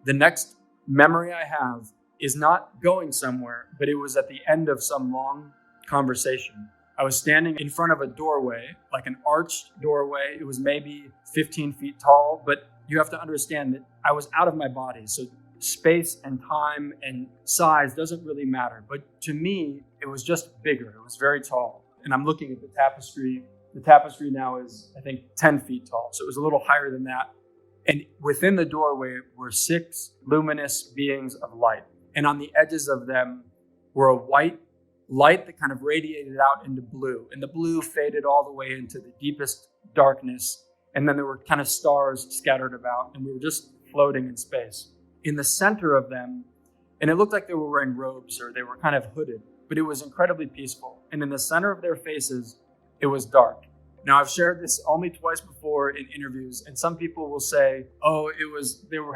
The next memory I have is not going somewhere, but it was at the end of some long conversation. I was standing in front of a doorway, like an arched doorway. It was maybe 15 feet tall, but you have to understand that I was out of my body. So space and time and size doesn't really matter. But to me, it was just bigger. It was very tall. And I'm looking at the tapestry. The tapestry now is, I think, 10 feet tall. So it was a little higher than that. And within the doorway were 6 luminous beings of light. And on the edges of them were a white light that kind of radiated out into blue. And the blue faded all the way into the deepest darkness. And then there were kind of stars scattered about. And we were just floating in space. In the center of them, and it looked like they were wearing robes or they were kind of hooded, but it was incredibly peaceful. And in the center of their faces, it was dark. Now, I've shared this only twice before in interviews, and some people will say, oh,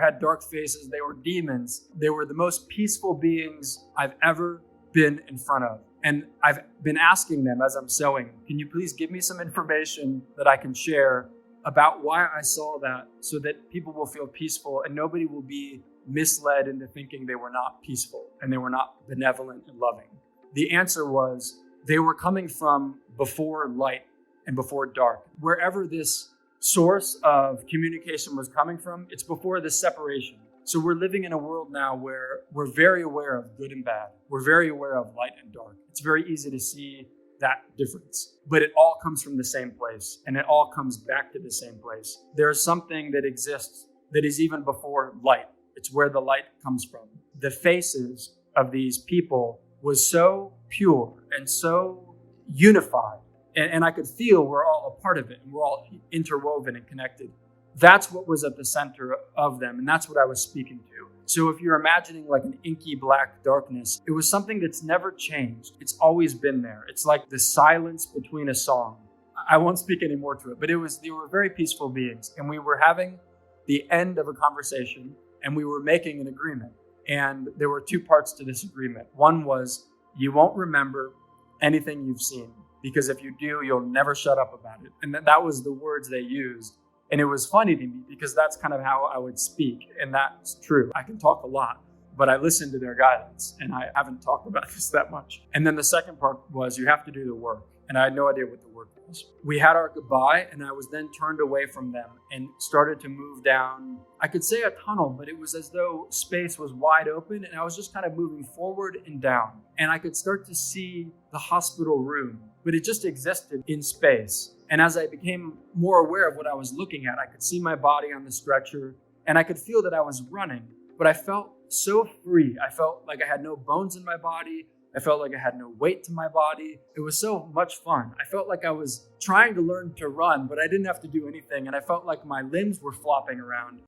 had dark faces, they were demons. They were the most peaceful beings I've ever been in front of. And I've been asking them as I'm sewing, can you please give me some information that I can share about why I saw that so that people will feel peaceful and nobody will be misled into thinking they were not peaceful and they were not benevolent and loving. The answer was they were coming from before light and before dark. Wherever this source of communication was coming from, it's before the separation. So we're living in a world now where we're very aware of good and bad. We're very aware of light and dark. It's very easy to see that difference, but it all comes from the same place and it all comes back to the same place. There's something that exists that is even before light. It's where the light comes from. The faces of these people was so pure and so unified. And I could feel we're all a part of it and we're all interwoven and connected. That's what was at the center of them. And that's what I was speaking to. So if you're imagining like an inky black darkness, it was something that's never changed. It's always been there. It's like the silence between a song. I won't speak any more to it, but they were very peaceful beings. And we were having the end of a conversation and we were making an agreement. And there were 2 parts to this agreement. One was, you won't remember anything you've seen, because if you do, you'll never shut up about it. And that was the words they used. And it was funny to me because that's kind of how I would speak. And that's true. I can talk a lot, but I listen to their guidance and I haven't talked about this that much. And then the second part was you have to do the work. And I had no idea what the work was. We had our goodbye and I was then turned away from them and started to move down. I could say a tunnel, but it was as though space was wide open and I was just kind of moving forward and down. And I could start to see the hospital room, but it just existed in space. And as I became more aware of what I was looking at, I could see my body on the stretcher and I could feel that I was running, but I felt so free. I felt like I had no bones in my body. I felt like I had no weight to my body. It was so much fun. I felt like I was trying to learn to run, but I didn't have to do anything. And I felt like my limbs were flopping around.